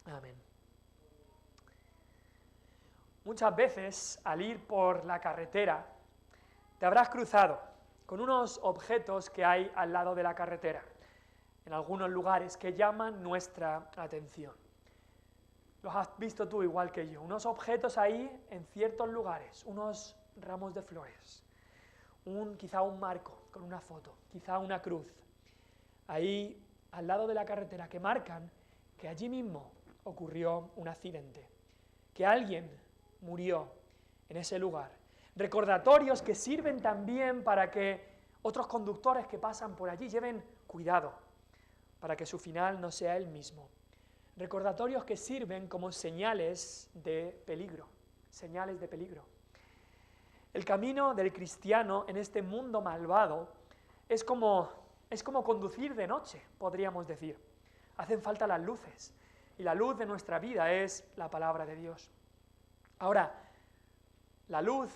Amén. Muchas veces, al ir por la carretera, te habrás cruzado con unos objetos que hay al lado de la carretera, en algunos lugares, que llaman nuestra atención. Los has visto tú igual que yo, unos objetos ahí en ciertos lugares, unos ramos de flores, quizá un marco con una foto, quizá una cruz, ahí al lado de la carretera, que marcan que allí mismo ocurrió un accidente, que alguien murió en ese lugar. Recordatorios que sirven también para que otros conductores que pasan por allí lleven cuidado, para que su final no sea el mismo. Recordatorios que sirven como señales de peligro, señales de peligro. El camino del cristiano en este mundo malvado es como conducir de noche, podríamos decir. Hacen falta las luces, y la luz de nuestra vida es la palabra de Dios. Ahora, la luz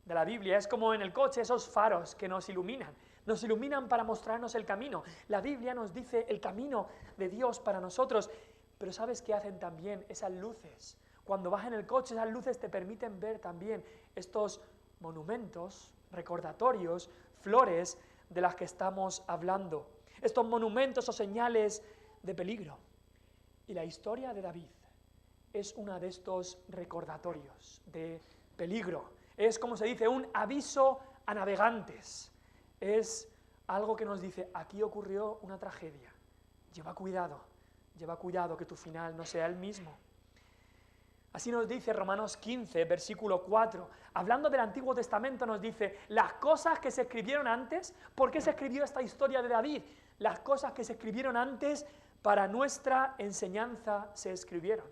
de la Biblia es como en el coche esos faros que nos iluminan para mostrarnos el camino. La Biblia nos dice el camino de Dios para nosotros, pero ¿sabes qué hacen también esas luces? Cuando vas en el coche, esas luces te permiten ver también estos monumentos, recordatorios, flores de las que estamos hablando, estos monumentos o señales de peligro. Y la historia de David es uno de estos recordatorios de peligro. Es, como se dice, un aviso a navegantes. Es algo que nos dice, aquí ocurrió una tragedia. Lleva cuidado que tu final no sea el mismo. Así nos dice Romanos 15, versículo 4. Hablando del Antiguo Testamento nos dice, las cosas que se escribieron antes, ¿por qué se escribió esta historia de David? Las cosas que se escribieron antes para nuestra enseñanza se escribieron.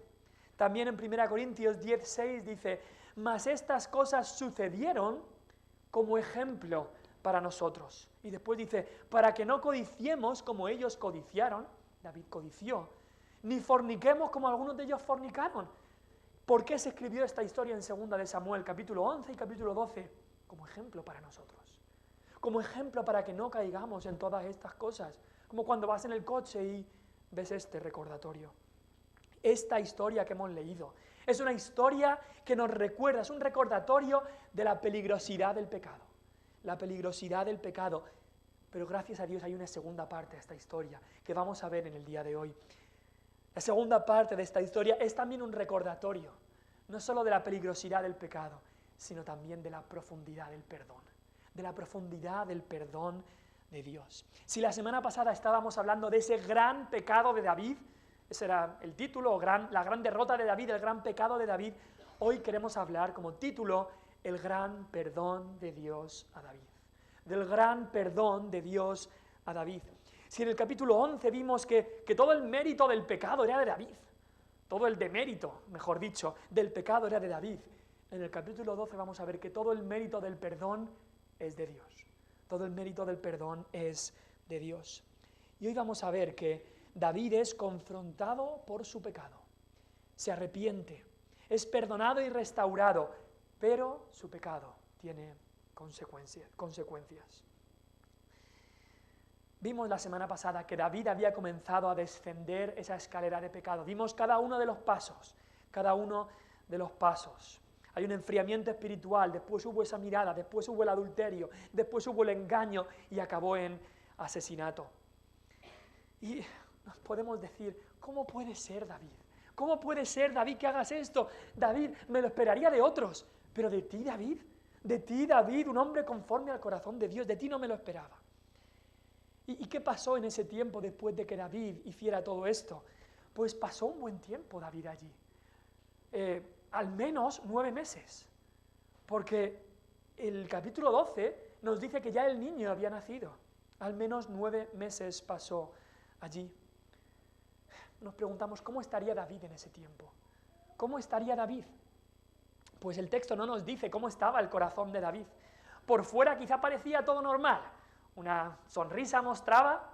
También en 1 Corintios 10:6 dice, mas estas cosas sucedieron como ejemplo para nosotros. Y después dice, para que no codiciemos como ellos codiciaron, David codició, ni forniquemos como algunos de ellos fornicaron. ¿Por qué se escribió esta historia en 2 de Samuel, capítulo 11 y capítulo 12? Como ejemplo para nosotros. Como ejemplo para que no caigamos en todas estas cosas. Como cuando vas en el coche y ves este recordatorio. Esta historia que hemos leído es una historia que nos recuerda, es un recordatorio de la peligrosidad del pecado. La peligrosidad del pecado. Pero gracias a Dios hay una segunda parte de esta historia que vamos a ver en el día de hoy. La segunda parte de esta historia es también un recordatorio, no solo de la peligrosidad del pecado, sino también de la profundidad del perdón, de Dios. Si la semana pasada estábamos hablando de ese gran pecado de David, ese era el título, la gran derrota de David, el gran pecado de David, hoy queremos hablar como título, el gran perdón de Dios a David, del gran perdón de Dios a David. Si en el capítulo 11 vimos que todo el mérito del pecado era de David, todo el demérito, mejor dicho, del pecado era de David, en el capítulo 12 vamos a ver que todo el mérito del perdón es de Dios. Todo el mérito del perdón es de Dios. Y hoy vamos a ver que David es confrontado por su pecado, se arrepiente, es perdonado y restaurado, pero su pecado tiene consecuencias. Vimos la semana pasada que David había comenzado a descender esa escalera de pecado. Vimos cada uno de los pasos. Hay un enfriamiento espiritual, después hubo esa mirada, después hubo el adulterio, después hubo el engaño y acabó en asesinato. Y nos podemos decir, ¿cómo puede ser David? ¿Cómo puede ser, David, que hagas esto? David, me lo esperaría de otros, pero de ti, David, un hombre conforme al corazón de Dios, de ti no me lo esperaba. ¿Y qué pasó en ese tiempo después de que David hiciera todo esto? Pues pasó un buen tiempo David allí, al menos 9 meses, porque el capítulo 12 nos dice que ya el niño había nacido, al menos 9 meses pasó allí. Nos preguntamos, ¿cómo estaría David en ese tiempo? ¿Cómo estaría David? Pues el texto no nos dice cómo estaba el corazón de David. Por fuera quizá parecía todo normal, una sonrisa mostraba,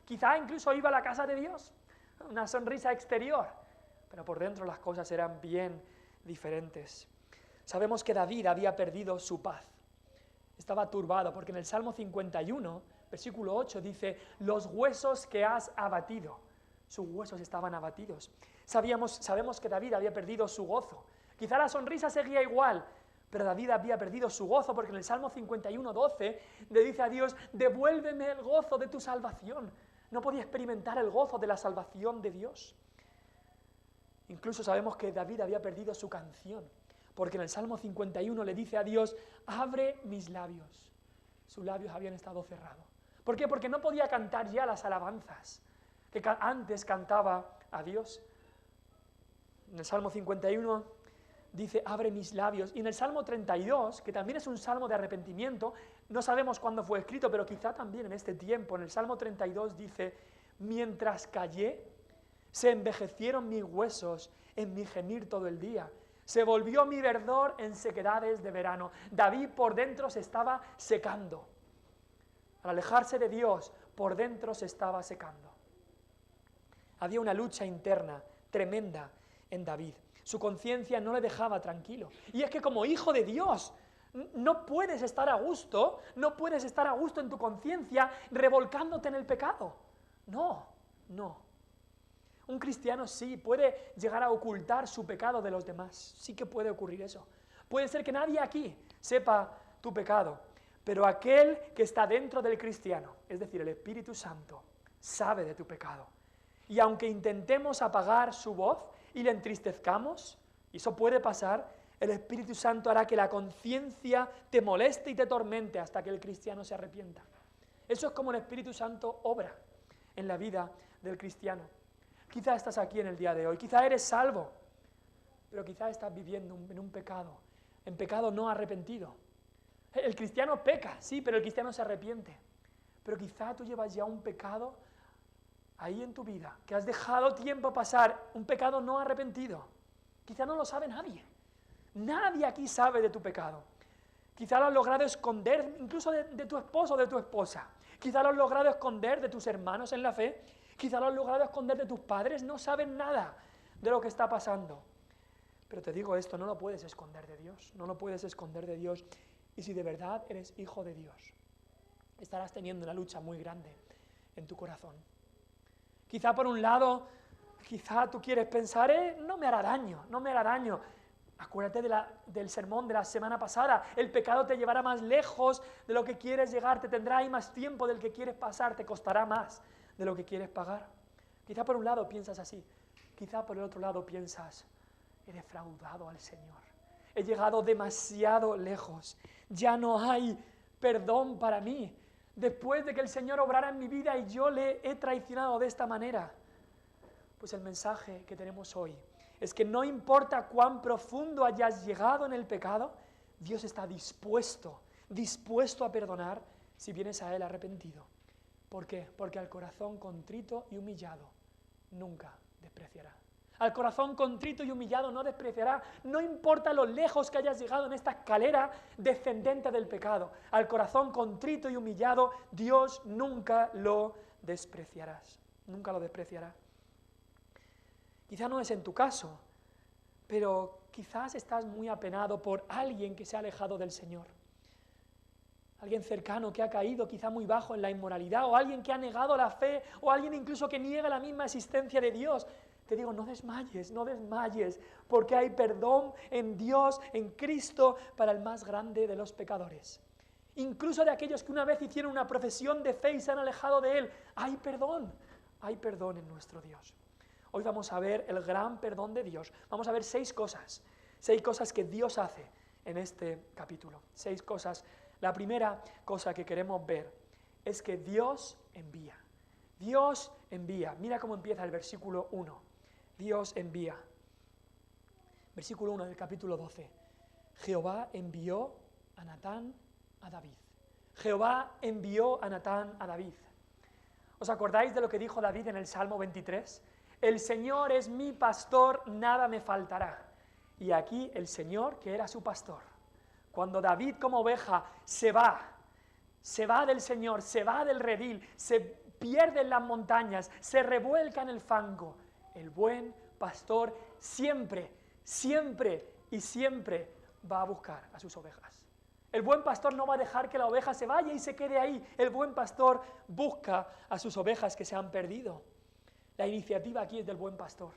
quizá incluso iba a la casa de Dios, una sonrisa exterior, pero por dentro las cosas eran bien diferentes. Sabemos que David había perdido su paz, estaba turbado, porque en el Salmo 51, versículo 8 dice, los huesos que has abatido, sus huesos estaban abatidos. Sabemos que David había perdido su gozo. Quizá la sonrisa seguía igual, pero David había perdido su gozo porque en el Salmo 51:12 le dice a Dios, devuélveme el gozo de tu salvación. No podía experimentar el gozo de la salvación de Dios. Incluso sabemos que David había perdido su canción, porque en el Salmo 51 le dice a Dios, abre mis labios. Sus labios habían estado cerrados. ¿Por qué? Porque no podía cantar ya las alabanzas que antes cantaba a Dios. En el Salmo 51 dice, abre mis labios. Y en el Salmo 32, que también es un salmo de arrepentimiento, no sabemos cuándo fue escrito, pero quizá también en este tiempo, en el Salmo 32 dice, mientras callé, se envejecieron mis huesos en mi gemir todo el día. Se volvió mi verdor en sequedades de verano. David por dentro se estaba secando. Al alejarse de Dios, por dentro se estaba secando. Había una lucha interna tremenda en David. Su conciencia no le dejaba tranquilo. Y es que como hijo de Dios, no puedes estar a gusto en tu conciencia revolcándote en el pecado. No. Un cristiano sí puede llegar a ocultar su pecado de los demás. Sí que puede ocurrir eso. Puede ser que nadie aquí sepa tu pecado, pero aquel que está dentro del cristiano, es decir, el Espíritu Santo, sabe de tu pecado. Y aunque intentemos apagar su voz y le entristezcamos, y eso puede pasar, el Espíritu Santo hará que la conciencia te moleste y te tormente hasta que el cristiano se arrepienta. Eso es como el Espíritu Santo obra en la vida del cristiano. Quizá estás aquí en el día de hoy, quizá eres salvo, pero quizá estás viviendo en un pecado, en pecado no arrepentido. El cristiano peca, sí, pero el cristiano se arrepiente. Pero quizá tú llevas ya un pecado ahí en tu vida, que has dejado tiempo pasar, un pecado no arrepentido. Quizá no lo sabe nadie. Nadie aquí sabe de tu pecado. Quizá lo has logrado esconder incluso de tu esposo o de tu esposa. Quizá lo has logrado esconder de tus hermanos en la fe. Quizá lo has logrado esconder de tus padres. No saben nada de lo que está pasando. Pero te digo esto, no lo puedes esconder de Dios. No lo puedes esconder de Dios. Y si de verdad eres hijo de Dios, estarás teniendo una lucha muy grande en tu corazón. Quizá por un lado, quizá tú quieres pensar, no me hará daño. Acuérdate del sermón de la semana pasada, el pecado te llevará más lejos de lo que quieres llegar, te tendrá ahí más tiempo del que quieres pasar, te costará más de lo que quieres pagar. Quizá por un lado piensas así, quizá por el otro lado piensas, he defraudado al Señor, he llegado demasiado lejos, ya no hay perdón para mí, después de que el Señor obrara en mi vida y yo le he traicionado de esta manera. Pues el mensaje que tenemos hoy es que no importa cuán profundo hayas llegado en el pecado, Dios está dispuesto a perdonar si vienes a Él arrepentido. ¿Por qué? Porque al corazón contrito y humillado nunca despreciará. Al corazón contrito y humillado no despreciará, no importa lo lejos que hayas llegado en esta escalera descendente del pecado. Al corazón contrito y humillado, Dios nunca lo despreciará. Quizá no es en tu caso, pero quizás estás muy apenado por alguien que se ha alejado del Señor. Alguien cercano que ha caído quizá muy bajo en la inmoralidad, o alguien que ha negado la fe, o alguien incluso que niega la misma existencia de Dios. Te digo, no desmayes, porque hay perdón en Dios, en Cristo, para el más grande de los pecadores. Incluso de aquellos que una vez hicieron una profesión de fe y se han alejado de Él. Hay perdón en nuestro Dios. Hoy vamos a ver el gran perdón de Dios. Vamos a ver 6 cosas que Dios hace en este capítulo. 6 cosas. La primera cosa que queremos ver es que Dios envía. Dios envía. Mira cómo empieza el versículo 1. Dios envía. Versículo 1 del capítulo 12. Jehová envió a Natán a David. Jehová envió a Natán a David. ¿Os acordáis de lo que dijo David en el Salmo 23? El Señor es mi pastor, nada me faltará. Y aquí el Señor, que era su pastor, cuando David como oveja se va del Señor, se va del redil, se pierde en las montañas, se revuelca en el fango, el buen pastor siempre va a buscar a sus ovejas. El buen pastor no va a dejar que la oveja se vaya y se quede ahí. El buen pastor busca a sus ovejas que se han perdido. La iniciativa aquí es del buen pastor.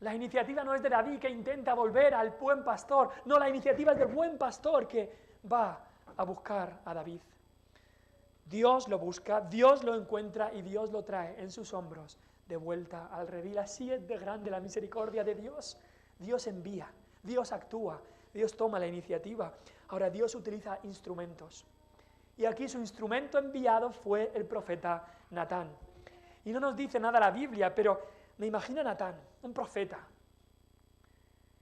La iniciativa no es de David que intenta volver al buen pastor. No, la iniciativa es del buen pastor que va a buscar a David. Dios lo busca, Dios lo encuentra y Dios lo trae en sus hombros de vuelta al redil. Así es de grande la misericordia de Dios. Dios envía, Dios actúa, Dios toma la iniciativa. Ahora Dios utiliza instrumentos. Y aquí su instrumento enviado fue el profeta Natán. Y no nos dice nada la Biblia, pero me imagino a Natán, un profeta,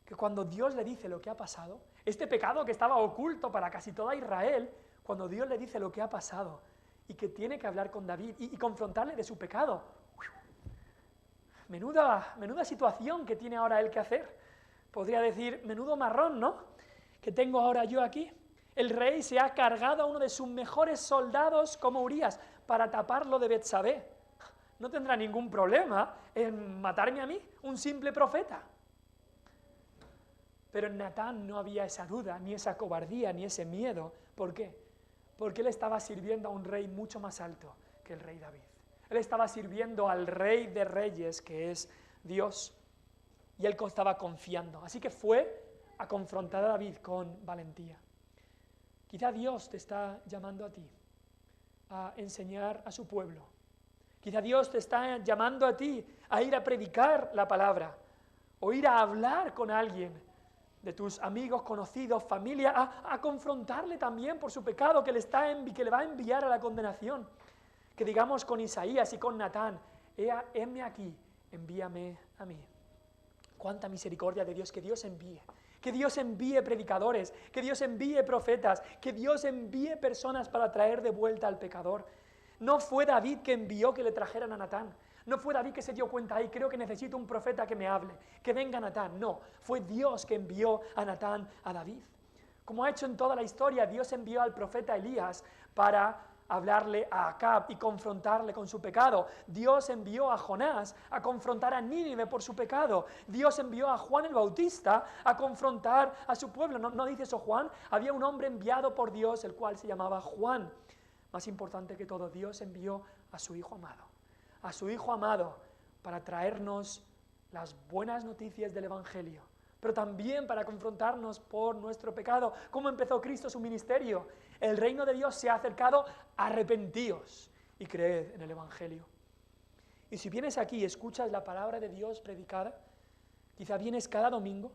que cuando Dios le dice lo que ha pasado, este pecado que estaba oculto para casi toda Israel, cuando Dios le dice lo que ha pasado y que tiene que hablar con David y confrontarle de su pecado, menuda situación que tiene ahora él que hacer. Podría decir, menudo marrón, ¿no?, que tengo ahora yo aquí. El rey se ha cargado a uno de sus mejores soldados como Urías para taparlo de Betsabé. No tendrá ningún problema en matarme a mí, un simple profeta. Pero en Natán no había esa duda, ni esa cobardía, ni ese miedo. ¿Por qué? Porque él estaba sirviendo a un rey mucho más alto que el rey David. Él estaba sirviendo al rey de reyes, que es Dios, y él estaba confiando. Así que fue a confrontar a David con valentía. Quizá Dios te está llamando a ti a enseñar a su pueblo. Quizá Dios te está llamando a ti a ir a predicar la palabra o ir a hablar con alguien de tus amigos, conocidos, familia, a confrontarle también por su pecado que le va a enviar a la condenación. Que digamos con Isaías y con Natán, heme aquí, envíame a mí. Cuánta misericordia de Dios, que Dios envíe. Que Dios envíe predicadores, que Dios envíe profetas, que Dios envíe personas para traer de vuelta al pecador. No fue David que envió que le trajeran a Natán. No fue David que se dio cuenta, ay, creo que necesito un profeta que me hable, que venga Natán. No, fue Dios que envió a Natán a David. Como ha hecho en toda la historia, Dios envió al profeta Elías para hablarle a Acab y confrontarle con su pecado. Dios envió a Jonás a confrontar a Nínive por su pecado. Dios envió a Juan el Bautista a confrontar a su pueblo. ¿No dice eso Juan? Había un hombre enviado por Dios, el cual se llamaba Juan. Más importante que todo, Dios envió a su Hijo amado, para traernos las buenas noticias del Evangelio, pero también para confrontarnos por nuestro pecado. ¿Cómo empezó Cristo su ministerio? El reino de Dios se ha acercado, arrepentíos y creed en el Evangelio. Y si vienes aquí y escuchas la palabra de Dios predicada, quizá vienes cada domingo,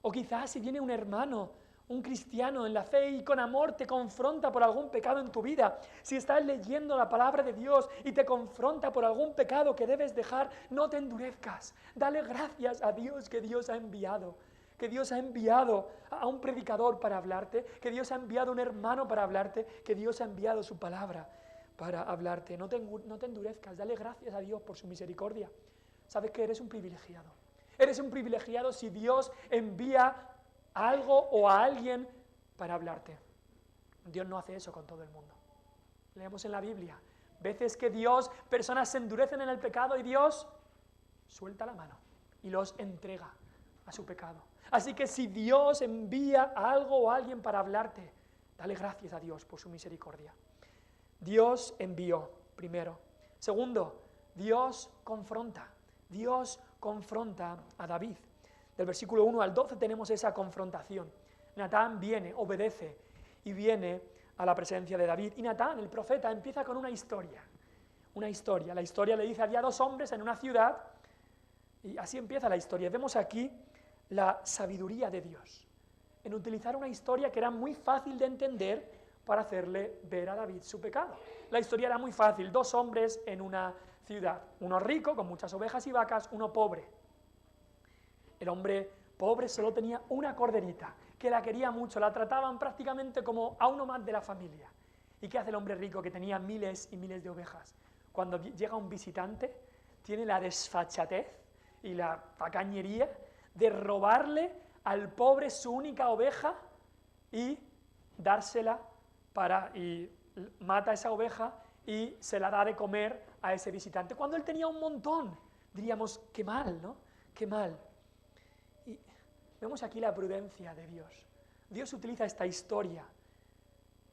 o quizás si viene un hermano, un cristiano en la fe y con amor te confronta por algún pecado en tu vida, si estás leyendo la palabra de Dios y te confronta por algún pecado que debes dejar, no te endurezcas. Dale gracias a Dios que Dios ha enviado. Que Dios ha enviado a un predicador para hablarte, que Dios ha enviado a un hermano para hablarte, que Dios ha enviado su palabra para hablarte. No te endurezcas, dale gracias a Dios por su misericordia. Sabes que eres un privilegiado. Eres un privilegiado si Dios envía algo o a alguien para hablarte. Dios no hace eso con todo el mundo. Leemos en la Biblia veces que personas se endurecen en el pecado y Dios suelta la mano y los entrega a su pecado. Así que si Dios envía a algo o a alguien para hablarte, dale gracias a Dios por su misericordia. Dios envió, primero. Segundo, Dios confronta a David. Del versículo 1 al 12 tenemos esa confrontación. Natán viene, obedece y viene a la presencia de David. Y Natán, el profeta, empieza con una historia. La historia le dice, había 2 hombres en una ciudad, y así empieza la historia. Vemos aquí la sabiduría de Dios en utilizar una historia que era muy fácil de entender para hacerle ver a David su pecado. La historia era muy fácil, 2 hombres en una ciudad, uno rico con muchas ovejas y vacas, uno pobre. El hombre pobre solo tenía una corderita, que la quería mucho, la trataban prácticamente como a uno más de la familia. ¿Y qué hace el hombre rico que tenía miles y miles de ovejas? Cuando llega un visitante, tiene la desfachatez y la tacañería de robarle al pobre su única oveja y dársela y mata a esa oveja y se la da de comer a ese visitante. Cuando él tenía un montón, diríamos, qué mal, ¿no? Qué mal. Y vemos aquí la prudencia de Dios. Dios utiliza esta historia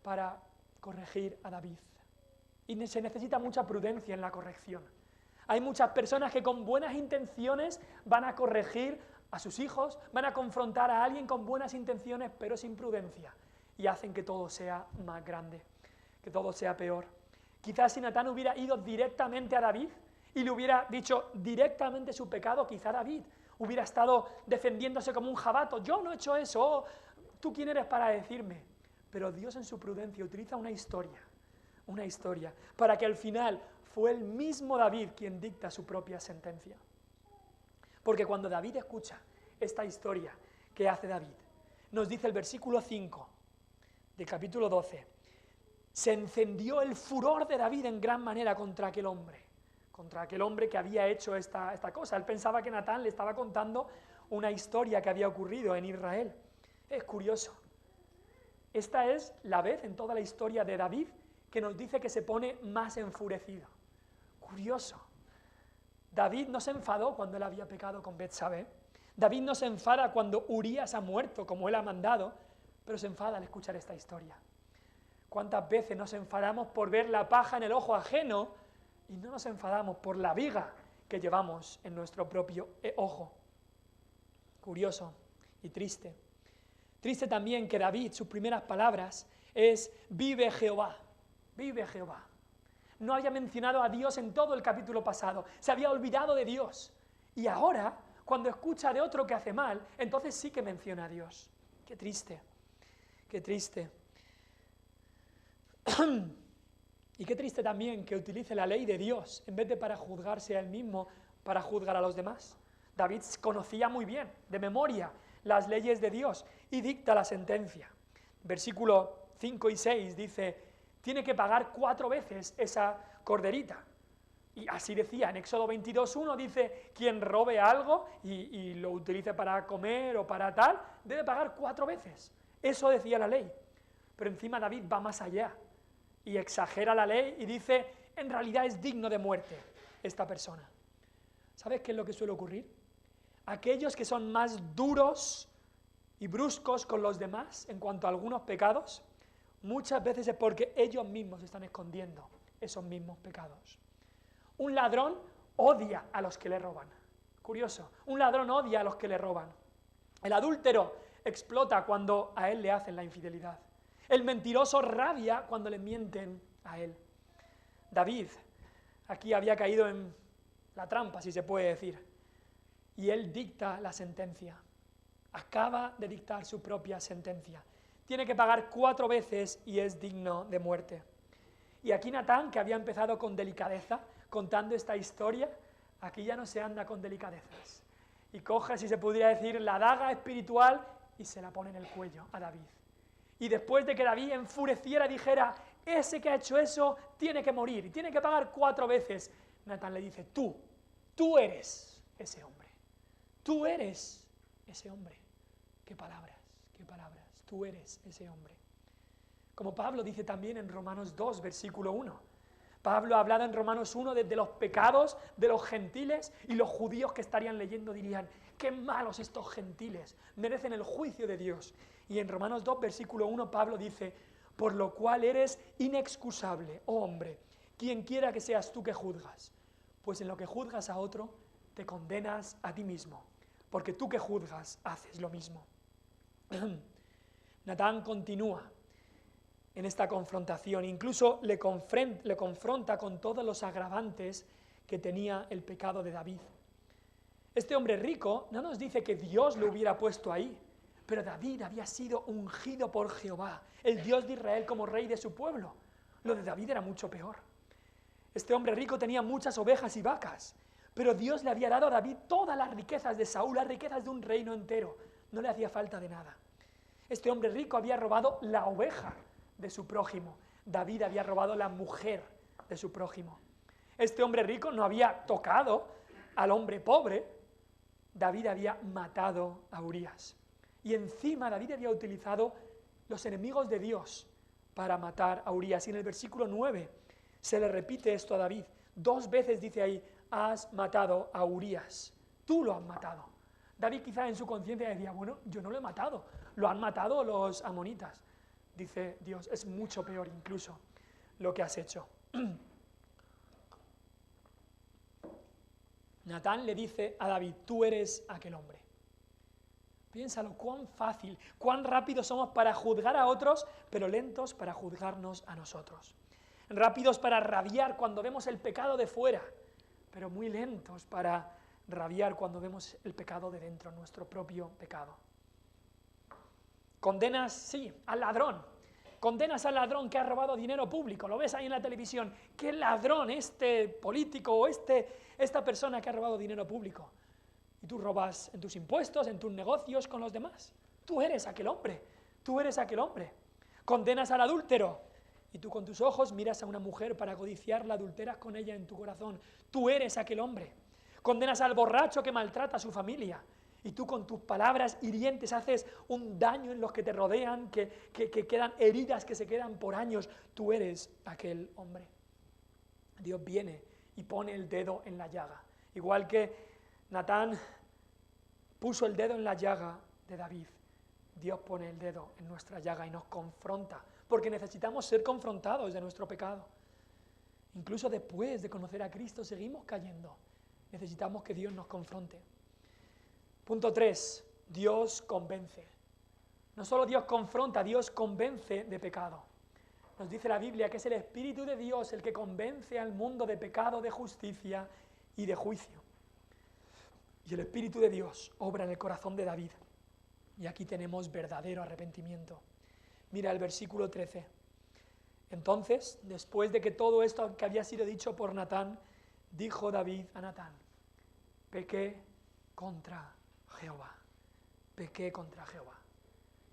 para corregir a David. Y se necesita mucha prudencia en la corrección. Hay muchas personas que con buenas intenciones van a corregir a sus hijos, van a confrontar a alguien con buenas intenciones, pero sin prudencia, y hacen que todo sea más grande, que todo sea peor. Quizás si Natán hubiera ido directamente a David y le hubiera dicho directamente su pecado, quizá David hubiera estado defendiéndose como un jabato. Yo no he hecho eso, oh, ¿tú quién eres para decirme? Pero Dios en su prudencia utiliza una historia, para que al final fue el mismo David quien dicta su propia sentencia. Porque cuando David escucha esta historia que hace David, nos dice el versículo 5 del capítulo 12, se encendió el furor de David en gran manera contra aquel hombre que había hecho esta cosa. Él pensaba que Natán le estaba contando una historia que había ocurrido en Israel. Es curioso. Esta es la vez en toda la historia de David que nos dice que se pone más enfurecido. Curioso. David no se enfadó cuando él había pecado con Betsabé. David no se enfada cuando Urías ha muerto, como él ha mandado, pero se enfada al escuchar esta historia. ¿Cuántas veces nos enfadamos por ver la paja en el ojo ajeno y no nos enfadamos por la viga que llevamos en nuestro propio ojo? Curioso y triste. Triste también que David, sus primeras palabras es vive Jehová, vive Jehová. No había mencionado a Dios en todo el capítulo pasado, se había olvidado de Dios. Y ahora, cuando escucha de otro que hace mal, entonces sí que menciona a Dios. Qué triste, qué triste. Y qué triste también que utilice la ley de Dios, en vez de para juzgarse a él mismo, para juzgar a los demás. David conocía muy bien, de memoria, las leyes de Dios y dicta la sentencia. Versículo 5 y 6 dice, tiene que pagar 4 veces esa corderita. Y así decía, en Éxodo 22:1 dice, quien robe algo y lo utilice para comer o para tal, debe pagar 4 veces. Eso decía la ley. Pero encima David va más allá y exagera la ley y dice, en realidad es digno de muerte esta persona. ¿Sabes qué es lo que suele ocurrir? Aquellos que son más duros y bruscos con los demás en cuanto a algunos pecados, muchas veces es porque ellos mismos están escondiendo esos mismos pecados. Un ladrón odia a los que le roban. Curioso, un ladrón odia a los que le roban. El adúltero explota cuando a él le hacen la infidelidad. El mentiroso rabia cuando le mienten a él. David aquí había caído en la trampa, si se puede decir, y él dicta la sentencia. Acaba de dictar su propia sentencia. Tiene que pagar 4 veces y es digno de muerte. Y aquí Natán, que había empezado con delicadeza, contando esta historia, aquí ya no se anda con delicadezas. Y coge, si se pudiera decir, la daga espiritual y se la pone en el cuello a David. Y después de que David enfureciera dijera, ese que ha hecho eso tiene que morir y tiene que pagar 4 veces, Natán le dice, tú eres ese hombre. Tú eres ese hombre. Qué palabras, tú eres ese hombre. Como Pablo dice también en Romanos 2, versículo 1. Pablo ha hablado en Romanos 1 de los pecados de los gentiles y los judíos que estarían leyendo dirían, qué malos estos gentiles, merecen el juicio de Dios. Y en Romanos 2, versículo 1, Pablo dice, por lo cual eres inexcusable, oh hombre, quien quiera que seas tú que juzgas, pues en lo que juzgas a otro, te condenas a ti mismo, porque tú que juzgas haces lo mismo. Natán continúa en esta confrontación, incluso le confronta con todos los agravantes que tenía el pecado de David. Este hombre rico no nos dice que Dios lo hubiera puesto ahí, pero David había sido ungido por Jehová, el Dios de Israel, como rey de su pueblo. Lo de David era mucho peor. Este hombre rico tenía muchas ovejas y vacas, pero Dios le había dado a David todas las riquezas de Saúl, las riquezas de un reino entero. No le hacía falta de nada. Este hombre rico había robado la oveja de su prójimo. David había robado la mujer de su prójimo. Este hombre rico no había tocado al hombre pobre. David había matado a Urías. Y encima David había utilizado los enemigos de Dios para matar a Urías. Y en el versículo 9 se le repite esto a David. 2 veces dice ahí, has matado a Urías. Tú lo has matado. David quizá en su conciencia decía, bueno, yo no lo he matado, lo han matado los amonitas. Dice Dios, es mucho peor incluso lo que has hecho. Natán le dice a David, tú eres aquel hombre. Piénsalo, cuán fácil, cuán rápido somos para juzgar a otros, pero lentos para juzgarnos a nosotros. Rápidos para rabiar cuando vemos el pecado de fuera, pero muy lentos para rabiar cuando vemos el pecado de dentro, nuestro propio pecado. Condenas, sí, al ladrón. Condenas al ladrón que ha robado dinero público. Lo ves ahí en la televisión. ¿Qué ladrón este político o esta persona que ha robado dinero público? Y tú robas en tus impuestos, en tus negocios con los demás. Tú eres aquel hombre. Tú eres aquel hombre. Condenas al adúltero. Y tú con tus ojos miras a una mujer para codiciarla, adulteras con ella en tu corazón. Tú eres aquel hombre. Condenas al borracho que maltrata a su familia. Y tú con tus palabras hirientes haces un daño en los que te rodean, que quedan heridas que se quedan por años. Tú eres aquel hombre. Dios viene y pone el dedo en la llaga. Igual que Natán puso el dedo en la llaga de David, Dios pone el dedo en nuestra llaga y nos confronta, porque necesitamos ser confrontados de nuestro pecado. Incluso después de conocer a Cristo seguimos cayendo. Necesitamos que Dios nos confronte. Punto 3. Dios convence. No solo Dios confronta, Dios convence de pecado. Nos dice la Biblia que es el Espíritu de Dios el que convence al mundo de pecado, de justicia y de juicio. Y el Espíritu de Dios obra en el corazón de David. Y aquí tenemos verdadero arrepentimiento. Mira el versículo 13. Entonces, después de que todo esto que había sido dicho por Natán, dijo David a Natán, pequé contra Jehová. Pequé contra Jehová.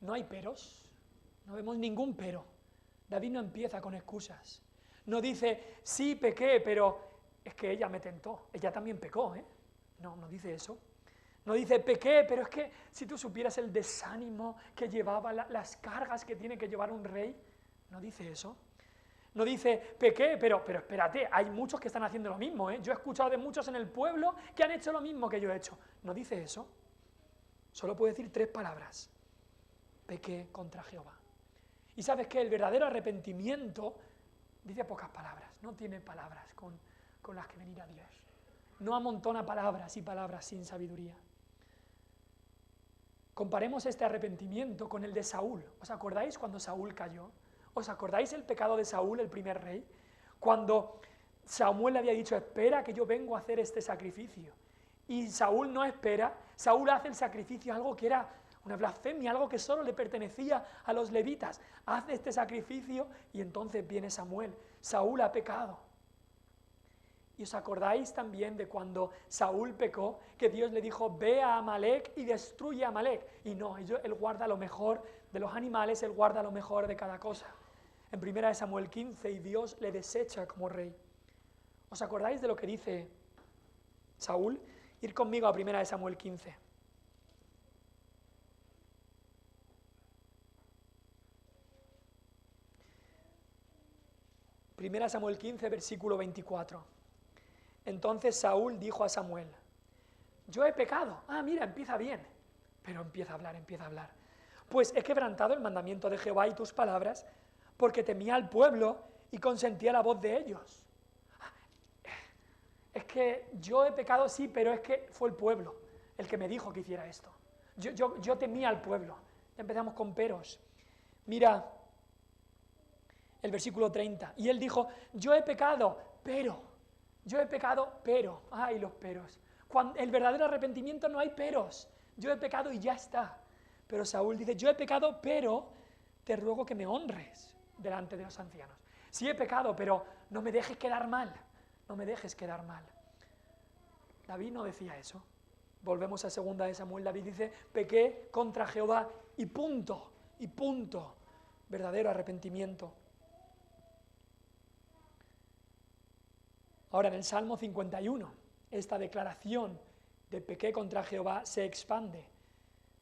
No hay peros, no vemos ningún pero. David no empieza con excusas. No dice, sí pequé, pero es que ella me tentó. Ella también pecó, ¿eh? No dice eso. No dice pequé, pero es que si tú supieras el desánimo que llevaba, las cargas que tiene que llevar un rey, no dice eso. No dice pequé, pero espérate, hay muchos que están haciendo lo mismo, ¿eh? Yo he escuchado de muchos en el pueblo que han hecho lo mismo que yo he hecho. No dice eso. Solo puede decir 3 palabras. Pequé contra Jehová. Y sabes que el verdadero arrepentimiento dice pocas palabras, no tiene palabras con las que venir a Dios. No amontona palabras y palabras sin sabiduría. Comparemos este arrepentimiento con el de Saúl. ¿Os acordáis cuando Saúl cayó? ¿Os acordáis el pecado de Saúl, el primer rey? Cuando Samuel le había dicho, espera que yo vengo a hacer este sacrificio. Y Saúl no espera, Saúl hace el sacrificio, algo que era una blasfemia, algo que solo le pertenecía a los levitas. Hace este sacrificio y entonces viene Samuel. Saúl ha pecado. ¿Y os acordáis también de cuando Saúl pecó, que Dios le dijo, ve a Amalek y destruye a Amalek? Y no, él guarda lo mejor de los animales, él guarda lo mejor de cada cosa. En 1 Samuel 15, y Dios le desecha como rey. ¿Os acordáis de lo que dice Saúl? Ir conmigo a 1 Samuel 15. Primera Samuel 15, versículo 24. Entonces Saúl dijo a Samuel, yo he pecado. Mira, empieza bien. Pero empieza a hablar. Pues he quebrantado el mandamiento de Jehová y tus palabras, porque temía al pueblo y consentía la voz de ellos. Es que yo he pecado, sí, pero es que fue el pueblo el que me dijo que hiciera esto. Yo temía al pueblo. Ya empezamos con peros. Mira el versículo 30. Y él dijo, yo he pecado, pero... Ay, los peros. Cuando el verdadero arrepentimiento no hay peros. Yo he pecado y ya está. Pero Saúl dice, yo he pecado, pero te ruego que me honres delante de los ancianos. Sí he pecado, pero no me dejes quedar mal. No me dejes quedar mal. David no decía eso. Volvemos a 2 Samuel. David dice, pequé contra Jehová y punto. Verdadero arrepentimiento. Ahora en el Salmo 51, esta declaración de pequé contra Jehová se expande.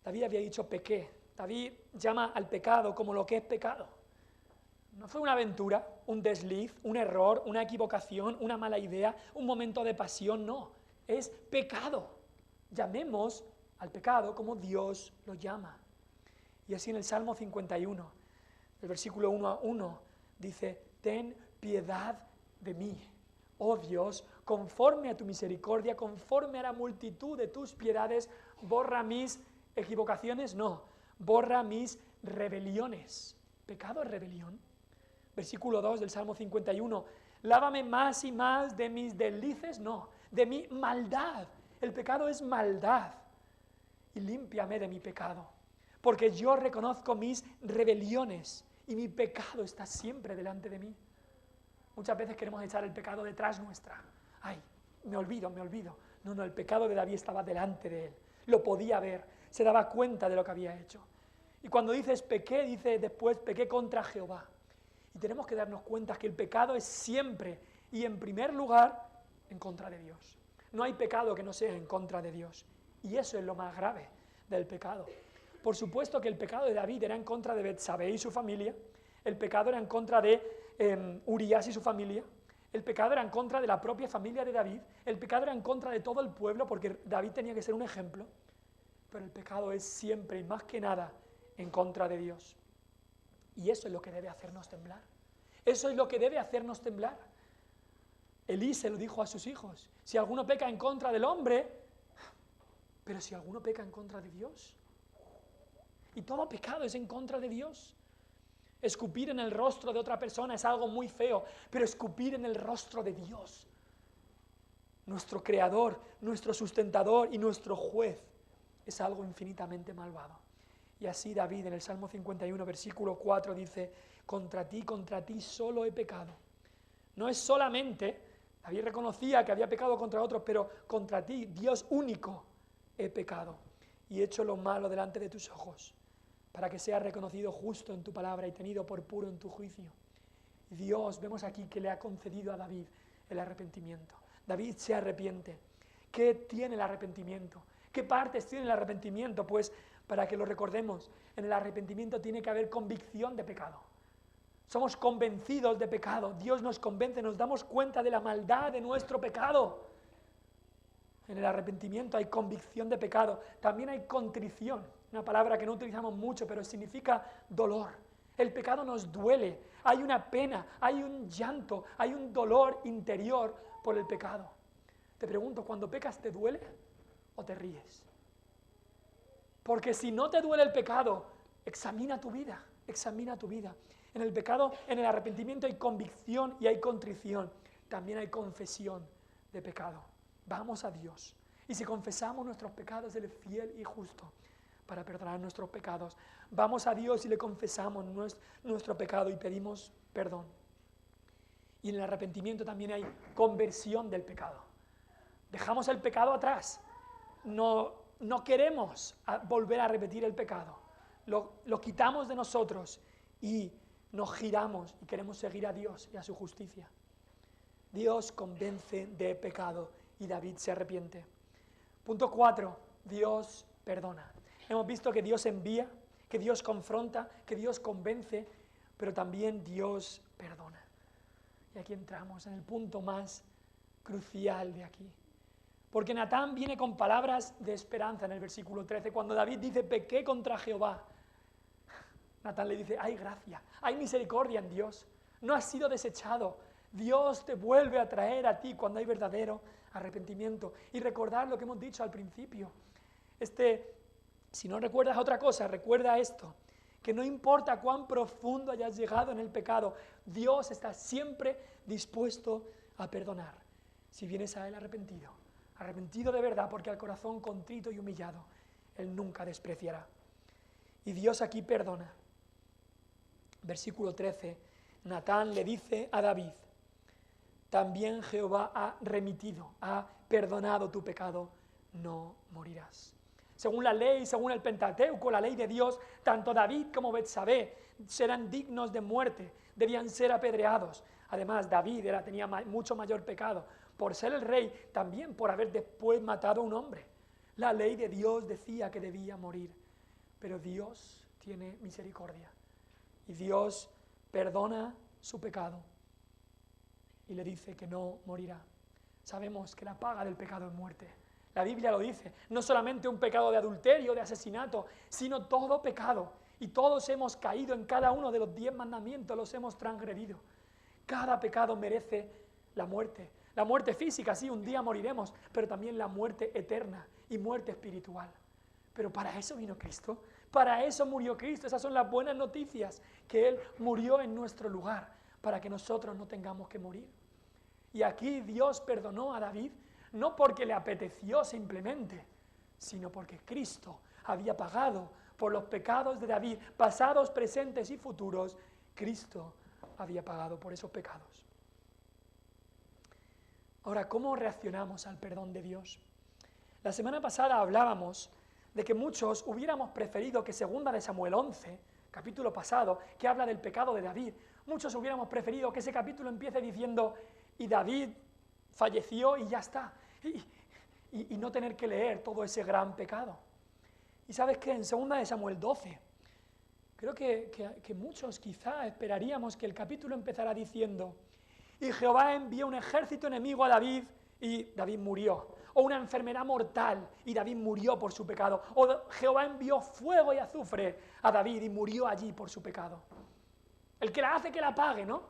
David había dicho pequé. David llama al pecado como lo que es pecado. No fue una aventura, un desliz, un error, una equivocación, una mala idea, un momento de pasión, no. Es pecado. Llamemos al pecado como Dios lo llama. Y así en el Salmo 51, el versículo 1 dice, ten piedad de mí, oh Dios, conforme a tu misericordia, conforme a la multitud de tus piedades, borra mis equivocaciones, no, borra mis rebeliones. ¿Pecado es rebelión? Versículo 2 del Salmo 51, lávame más y más de mis deslices, no, de mi maldad. El pecado es maldad. Y límpiame de mi pecado, porque yo reconozco mis rebeliones y mi pecado está siempre delante de mí. Muchas veces queremos echar el pecado detrás nuestra. Ay, me olvido. No, el pecado de David estaba delante de él. Lo podía ver, se daba cuenta de lo que había hecho. Y cuando dices pequé, dice después pequé contra Jehová. Y tenemos que darnos cuenta que el pecado es siempre y en primer lugar en contra de Dios. No hay pecado que no sea en contra de Dios. Y eso es lo más grave del pecado. Por supuesto que el pecado de David era en contra de Betsabé y su familia. El pecado era en contra de Urías y su familia. El pecado era en contra de la propia familia de David. El pecado era en contra de todo el pueblo porque David tenía que ser un ejemplo. Pero el pecado es siempre y más que nada en contra de Dios. Y eso es lo que debe hacernos temblar. Eso es lo que debe hacernos temblar. Elí se lo dijo a sus hijos. Si alguno peca en contra del hombre, pero si alguno peca en contra de Dios. Y todo pecado es en contra de Dios. Escupir en el rostro de otra persona es algo muy feo, pero escupir en el rostro de Dios, nuestro creador, nuestro sustentador y nuestro juez, es algo infinitamente malvado. Y así David en el Salmo 51, versículo 4 dice, contra ti solo he pecado. No es solamente, David reconocía que había pecado contra otros, pero contra ti, Dios único, he pecado y he hecho lo malo delante de tus ojos, para que sea reconocido justo en tu palabra y tenido por puro en tu juicio. Y Dios, vemos aquí que le ha concedido a David el arrepentimiento. David se arrepiente. ¿Qué tiene el arrepentimiento? ¿Qué partes tiene el arrepentimiento? Pues para que lo recordemos, en el arrepentimiento tiene que haber convicción de pecado. Somos convencidos de pecado. Dios nos convence, nos damos cuenta de la maldad de nuestro pecado. En el arrepentimiento hay convicción de pecado. También hay contrición, una palabra que no utilizamos mucho, pero significa dolor. El pecado nos duele. Hay una pena, hay un llanto, hay un dolor interior por el pecado. Te pregunto, ¿cuando pecas te duele o te ríes? Porque si no te duele el pecado, examina tu vida, examina tu vida. En el pecado, en el arrepentimiento hay convicción y hay contrición. También hay confesión de pecado. Vamos a Dios. Y si confesamos nuestros pecados, Él es fiel y justo para perdonar nuestros pecados. Vamos a Dios y le confesamos nuestro pecado y pedimos perdón. Y en el arrepentimiento también hay conversión del pecado. Dejamos el pecado atrás. No queremos volver a repetir el pecado. Lo quitamos de nosotros y nos giramos y queremos seguir a Dios y a su justicia. Dios convence de pecado y David se arrepiente. Punto 4. Dios perdona. Hemos visto que Dios envía, que Dios confronta, que Dios convence, pero también Dios perdona. Y aquí entramos en el punto más crucial de aquí. Porque Natán viene con palabras de esperanza en el versículo 13. Cuando David dice, pequé contra Jehová, Natán le dice, hay gracia, hay misericordia en Dios. No has sido desechado. Dios te vuelve a traer a ti cuando hay verdadero arrepentimiento. Y recordar lo que hemos dicho al principio. Si no recuerdas otra cosa, recuerda esto. Que no importa cuán profundo hayas llegado en el pecado, Dios está siempre dispuesto a perdonar. Si vienes a Él arrepentido de verdad, porque al corazón contrito y humillado, Él nunca despreciará. Y Dios aquí perdona. Versículo 13, Natán le dice a David, también Jehová ha remitido, ha perdonado tu pecado, no morirás. Según la ley, según el Pentateuco, la ley de Dios, tanto David como Betsabé serán dignos de muerte, debían ser apedreados. Además, David tenía mucho mayor pecado, por ser el rey, también por haber después matado a un hombre. La ley de Dios decía que debía morir, pero Dios tiene misericordia. Y Dios perdona su pecado y le dice que no morirá. Sabemos que la paga del pecado es muerte. La Biblia lo dice, no solamente un pecado de adulterio, de asesinato, sino todo pecado. Y todos hemos caído en cada uno de los 10 mandamientos, los hemos transgredido. Cada pecado merece la muerte. La muerte física, sí, un día moriremos, pero también la muerte eterna y muerte espiritual. Pero para eso vino Cristo, para eso murió Cristo. Esas son las buenas noticias, que Él murió en nuestro lugar, para que nosotros no tengamos que morir. Y aquí Dios perdonó a David, no porque le apeteció simplemente, sino porque Cristo había pagado por los pecados de David, pasados, presentes y futuros. Cristo había pagado por esos pecados. Ahora, ¿cómo reaccionamos al perdón de Dios? La semana pasada hablábamos de que muchos hubiéramos preferido que 2 de Samuel 11, capítulo pasado, que habla del pecado de David, muchos hubiéramos preferido que ese capítulo empiece diciendo, y David falleció y ya está, y no tener que leer todo ese gran pecado. Y sabes que en 2 de Samuel 12, creo que muchos quizá esperaríamos que el capítulo empezara diciendo, y Jehová envió un ejército enemigo a David y David murió. O una enfermedad mortal y David murió por su pecado. O Jehová envió fuego y azufre a David y murió allí por su pecado. El que la hace que la pague, ¿no?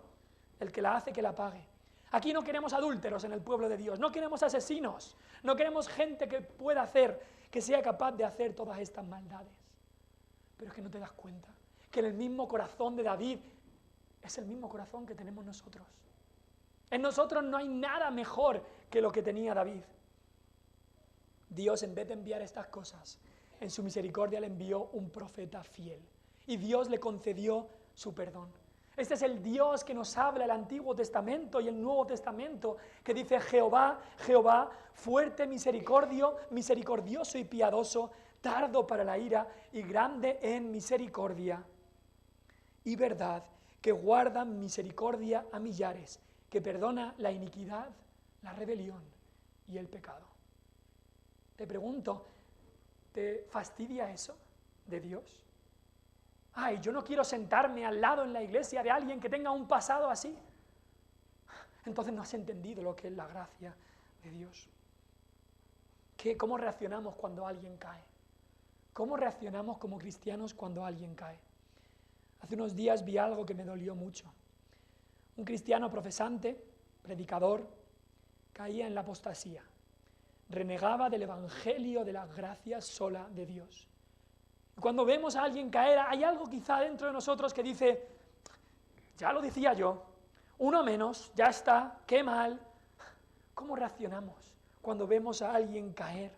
El que la hace que la pague. Aquí no queremos adúlteros en el pueblo de Dios, no queremos asesinos, no queremos gente que pueda hacer, que sea capaz de hacer todas estas maldades. Pero es que no te das cuenta que en el mismo corazón de David es el mismo corazón que tenemos nosotros. En nosotros no hay nada mejor que lo que tenía David. Dios, en vez de enviar estas cosas, en su misericordia le envió un profeta fiel. Y Dios le concedió su perdón. Este es el Dios que nos habla el Antiguo Testamento y el Nuevo Testamento, que dice Jehová, Jehová, fuerte, misericordioso y piadoso, tardo para la ira y grande en misericordia y verdad, que guarda misericordia a millares, que perdona la iniquidad, la rebelión y el pecado. Te pregunto, ¿te fastidia eso de Dios? Ay, yo no quiero sentarme al lado en la iglesia de alguien que tenga un pasado así. Entonces no has entendido lo que es la gracia de Dios. ¿Cómo reaccionamos cuando alguien cae? ¿Cómo reaccionamos como cristianos cuando alguien cae? Hace unos días vi algo que me dolió mucho. Un cristiano profesante, predicador, caía en la apostasía. Renegaba del evangelio de la gracia sola de Dios. Cuando vemos a alguien caer, hay algo quizá dentro de nosotros que dice, ya lo decía yo, uno menos, ya está, qué mal. ¿Cómo reaccionamos cuando vemos a alguien caer?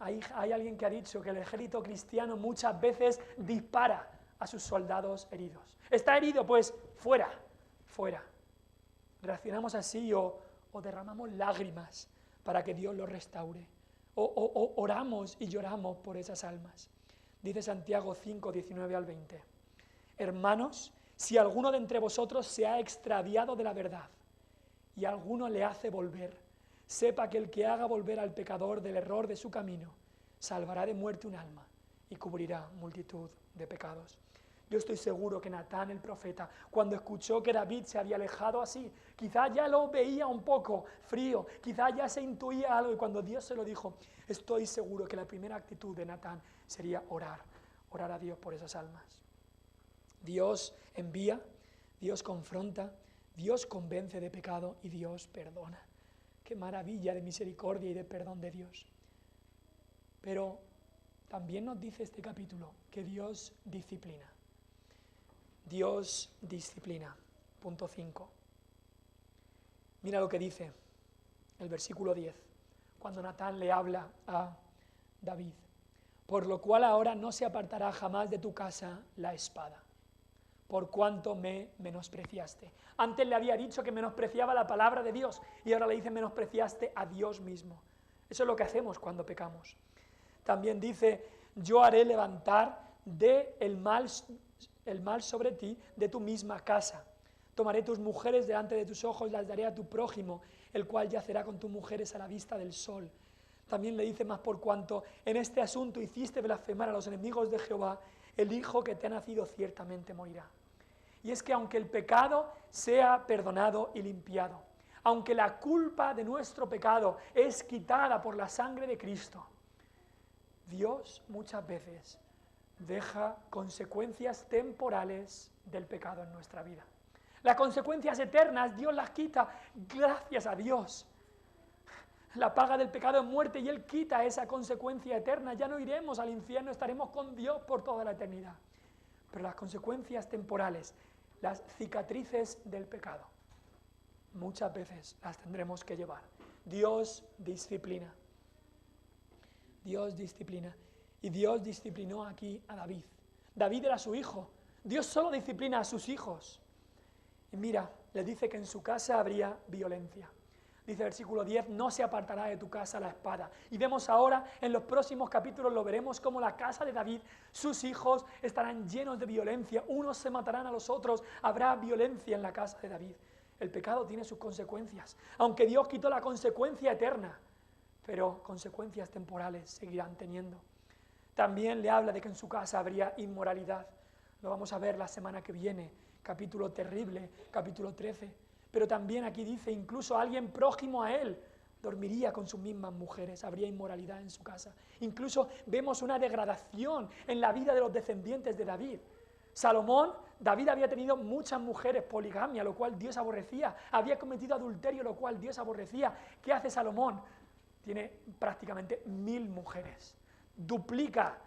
Hay alguien que ha dicho que el ejército cristiano muchas veces dispara a sus soldados heridos. ¿Está herido? Pues fuera, fuera. Reaccionamos así o derramamos lágrimas para que Dios lo restaure. O oramos y lloramos por esas almas. Dice Santiago 5, 19 al 20. Hermanos, si alguno de entre vosotros se ha extraviado de la verdad y alguno le hace volver, sepa que el que haga volver al pecador del error de su camino, salvará de muerte un alma y cubrirá multitud de pecados. Yo estoy seguro que Natán el profeta, cuando escuchó que David se había alejado así, quizás ya lo veía un poco frío, quizás ya se intuía algo, y cuando Dios se lo dijo, estoy seguro que la primera actitud de Natán sería orar a Dios por esas almas. Dios envía, Dios confronta, Dios convence de pecado y Dios perdona. Qué maravilla de misericordia y de perdón de Dios. Pero también nos dice este capítulo que Dios disciplina. Dios disciplina. Punto 5. Mira lo que dice el versículo 10, cuando Natán le habla a David. Por lo cual ahora no se apartará jamás de tu casa la espada, por cuanto me menospreciaste. Antes le había dicho que menospreciaba la palabra de Dios y ahora le dice menospreciaste a Dios mismo. Eso es lo que hacemos cuando pecamos. También dice, yo haré levantar el mal sobre ti de tu misma casa. Tomaré tus mujeres delante de tus ojos, las daré a tu prójimo, el cual yacerá con tus mujeres a la vista del sol. También le dice más por cuanto en este asunto hiciste blasfemar a los enemigos de Jehová, el hijo que te ha nacido ciertamente morirá. Y es que aunque el pecado sea perdonado y limpiado, aunque la culpa de nuestro pecado es quitada por la sangre de Cristo, Dios muchas veces deja consecuencias temporales del pecado en nuestra vida. Las consecuencias eternas Dios las quita, gracias a Dios. La paga del pecado es muerte y Él quita esa consecuencia eterna. Ya no iremos al infierno, estaremos con Dios por toda la eternidad. Pero las consecuencias temporales, las cicatrices del pecado, muchas veces las tendremos que llevar. Dios disciplina. Dios disciplina. Y Dios disciplinó aquí a David. David era su hijo. Dios solo disciplina a sus hijos. Y mira, le dice que en su casa habría violencia. Dice el versículo 10, no se apartará de tu casa la espada. Y vemos ahora, en los próximos capítulos lo veremos, como la casa de David, sus hijos estarán llenos de violencia, unos se matarán a los otros, habrá violencia en la casa de David. El pecado tiene sus consecuencias, aunque Dios quitó la consecuencia eterna, pero consecuencias temporales seguirán teniendo. También le habla de que en su casa habría inmoralidad. Lo vamos a ver la semana que viene, capítulo terrible, capítulo 13. Pero también aquí dice, incluso alguien prójimo a él dormiría con sus mismas mujeres, habría inmoralidad en su casa. Incluso vemos una degradación en la vida de los descendientes de David. Salomón, David había tenido muchas mujeres, poligamia, lo cual Dios aborrecía. Había cometido adulterio, lo cual Dios aborrecía. ¿Qué hace Salomón? Tiene prácticamente 1000 mujeres. Duplica,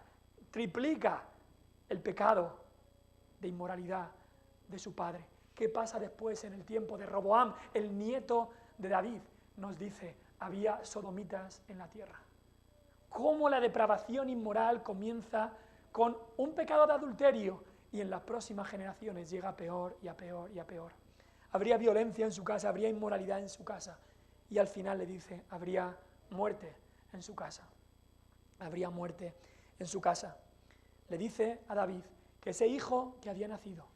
triplica el pecado de inmoralidad de su padre. ¿Qué pasa después en el tiempo de Roboam, el nieto de David? Nos dice, había sodomitas en la tierra. Cómo la depravación inmoral comienza con un pecado de adulterio y en las próximas generaciones llega a peor y a peor y a peor. Habría violencia en su casa, habría inmoralidad en su casa y al final le dice, habría muerte en su casa. Habría muerte en su casa. Le dice a David que ese hijo que había nacido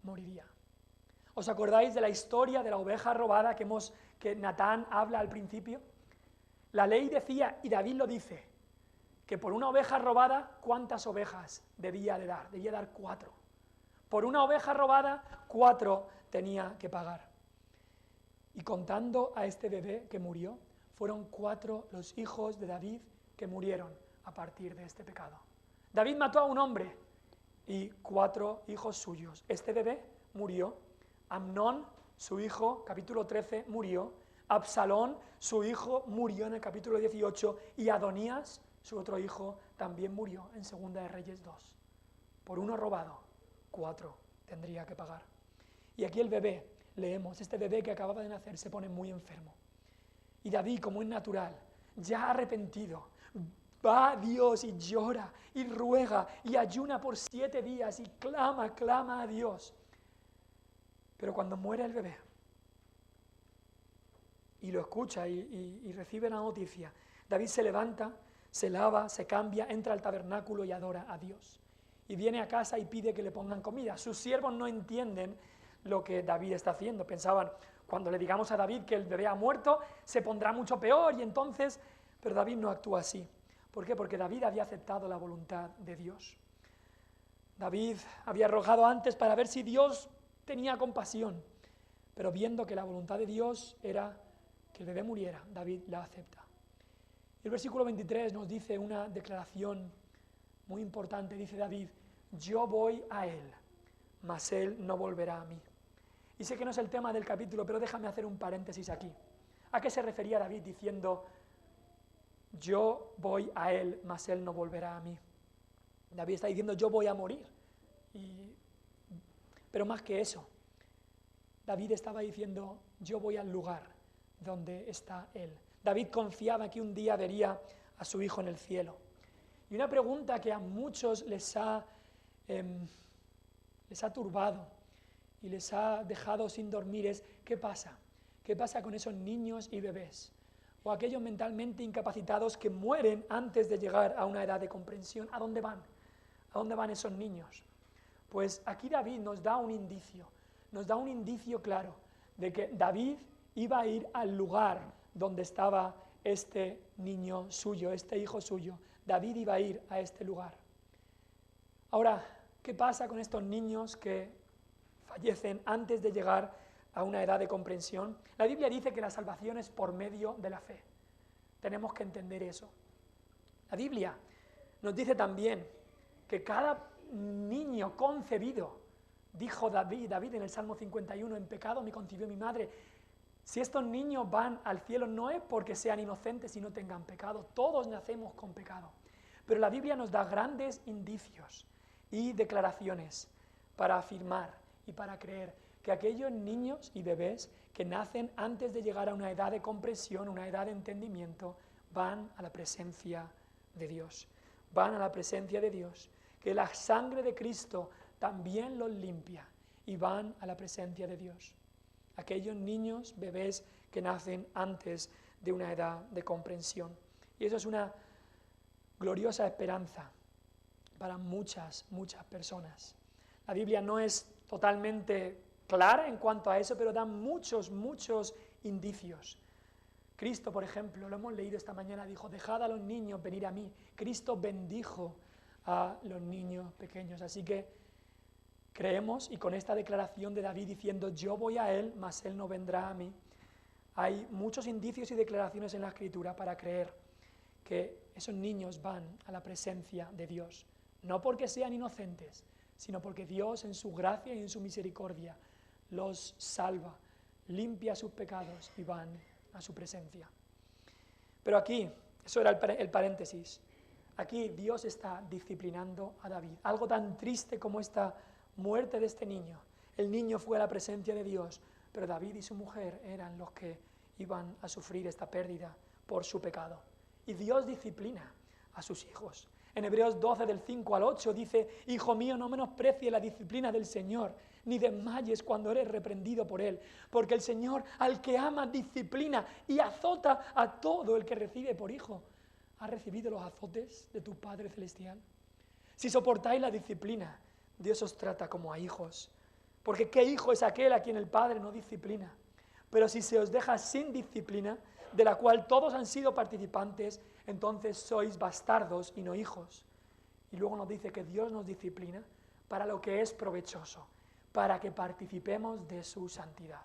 moriría. ¿Os acordáis de la historia de la oveja robada que Natán habla al principio? La ley decía, y David lo dice, que por una oveja robada, ¿cuántas ovejas debía de dar? Debía dar 4. Por una oveja robada, 4 tenía que pagar. Y contando a este bebé que murió, fueron 4 los hijos de David que murieron a partir de este pecado. David mató a un hombre y 4 hijos suyos. Este bebé murió. Amnón, su hijo, capítulo 13, murió. Absalón, su hijo, murió en el capítulo 18. Y Adonías, su otro hijo, también murió en Segunda de Reyes 2. Por uno robado, 4 tendría que pagar. Y aquí el bebé, leemos, este bebé que acababa de nacer se pone muy enfermo. Y David, como es natural, ya arrepentido, va a Dios y llora y ruega y ayuna por 7 días y clama a Dios. Pero cuando muere el bebé y lo escucha y recibe la noticia, David se levanta, se lava, se cambia, entra al tabernáculo y adora a Dios. Y viene a casa y pide que le pongan comida. Sus siervos no entienden lo que David está haciendo. Pensaban, cuando le digamos a David que el bebé ha muerto, se pondrá mucho peor y entonces... Pero David no actúa así. ¿Por qué? Porque David había aceptado la voluntad de Dios. David había rogado antes para ver si Dios tenía compasión, pero viendo que la voluntad de Dios era que el bebé muriera, David la acepta. El versículo 23 nos dice una declaración muy importante, dice David, yo voy a él, mas él no volverá a mí. Y sé que no es el tema del capítulo, pero déjame hacer un paréntesis aquí. ¿A qué se refería David diciendo, yo voy a él, mas él no volverá a mí? David está diciendo, yo voy a morir. Pero más que eso, David estaba diciendo, yo voy al lugar donde está él. David confiaba que un día vería a su hijo en el cielo. Y una pregunta que a muchos les ha turbado y les ha dejado sin dormir es, ¿qué pasa? ¿Qué pasa con esos niños y bebés? O aquellos mentalmente incapacitados que mueren antes de llegar a una edad de comprensión. ¿A dónde van? ¿A dónde van esos niños? Pues aquí David nos da un indicio claro de que David iba a ir al lugar donde estaba este niño suyo, este hijo suyo. David iba a ir a este lugar. Ahora, ¿qué pasa con estos niños que fallecen antes de llegar a una edad de comprensión? La Biblia dice que la salvación es por medio de la fe. Tenemos que entender eso. La Biblia nos dice también que cada niño concebido Dijo David en el Salmo 51, en pecado me concibió mi madre. Si estos niños van al cielo no es porque sean inocentes y no tengan pecado, todos nacemos con pecado. Pero la Biblia nos da grandes indicios y declaraciones para afirmar y para creer que aquellos niños y bebés que nacen antes de llegar a una edad de comprensión, una edad de entendimiento, van a la presencia de Dios. Van a la presencia de Dios, que la sangre de Cristo también los limpia y van a la presencia de Dios. Aquellos niños, bebés que nacen antes de una edad de comprensión. Y eso es una gloriosa esperanza para muchas personas. La Biblia no es totalmente clara en cuanto a eso, pero da muchos indicios. Cristo, por ejemplo, lo hemos leído esta mañana, dijo, dejad a los niños venir a mí. Cristo bendijo a los niños pequeños. Así que creemos, y con esta declaración de David diciendo, yo voy a él, mas él no vendrá a mí, hay muchos indicios y declaraciones en la Escritura para creer que esos niños van a la presencia de Dios. No porque sean inocentes, sino porque Dios en su gracia y en su misericordia los salva, limpia sus pecados y van a su presencia. Pero aquí, eso era el paréntesis, aquí Dios está disciplinando a David. Algo tan triste como esta muerte de este niño. El niño fue a la presencia de Dios, pero David y su mujer eran los que iban a sufrir esta pérdida por su pecado. Y Dios disciplina a sus hijos. En Hebreos 12, del 5 al 8, dice, Hijo mío, no menosprecies la disciplina del Señor, ni desmayes cuando eres reprendido por Él, porque el Señor al que ama disciplina y azota a todo el que recibe por hijo. ¿Has recibido los azotes de tu Padre Celestial? Si soportáis la disciplina, Dios os trata como a hijos, porque ¿qué hijo es aquel a quien el Padre no disciplina? Pero si se os deja sin disciplina, de la cual todos han sido participantes, entonces sois bastardos y no hijos. Y luego nos dice que Dios nos disciplina para lo que es provechoso, para que participemos de su santidad.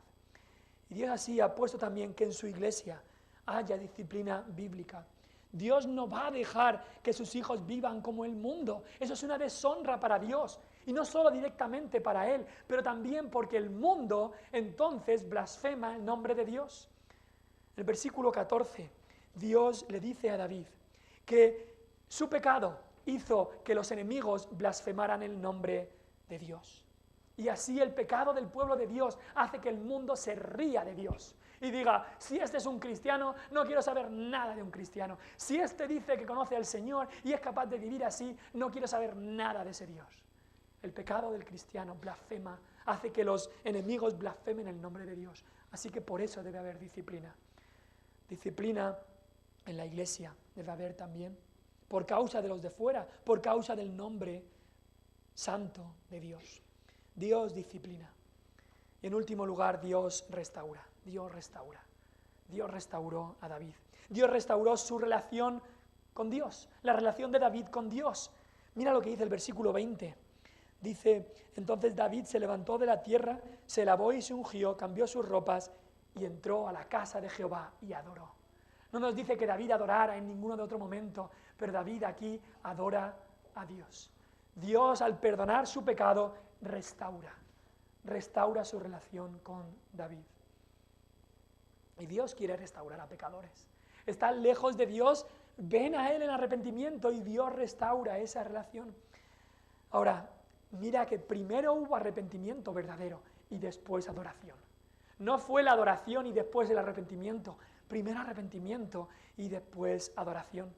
Y Dios así ha puesto también que en su iglesia haya disciplina bíblica. Dios no va a dejar que sus hijos vivan como el mundo. Eso es una deshonra para Dios. Y no solo directamente para Él, pero también porque el mundo entonces blasfema el nombre de Dios. En el versículo 14, Dios le dice a David que su pecado hizo que los enemigos blasfemaran el nombre de Dios. Y así el pecado del pueblo de Dios hace que el mundo se ría de Dios y diga, si este es un cristiano, no quiero saber nada de un cristiano. Si este dice que conoce al Señor y es capaz de vivir así, no quiero saber nada de ese Dios. El pecado del cristiano blasfema, hace que los enemigos blasfemen el nombre de Dios. Así que por eso debe haber disciplina. Disciplina en la iglesia debe haber también, por causa de los de fuera, por causa del nombre santo de Dios. Dios disciplina. Y en último lugar, Dios restaura. Dios restaura. Dios restauró a David. Dios restauró su relación con Dios, la relación de David con Dios. Mira lo que dice el versículo 20. Dice, entonces David se levantó de la tierra, se lavó y se ungió, cambió sus ropas y entró a la casa de Jehová y adoró. No nos dice que David adorara en ninguno de otro momento, pero David aquí adora a Dios. Dios, al perdonar su pecado, restaura su relación con David. Y Dios quiere restaurar a pecadores. Están lejos de Dios, ven a Él en arrepentimiento y Dios restaura esa relación. Ahora, mira que primero hubo arrepentimiento verdadero y después adoración. No fue la adoración y después el arrepentimiento, primero arrepentimiento y después adoración.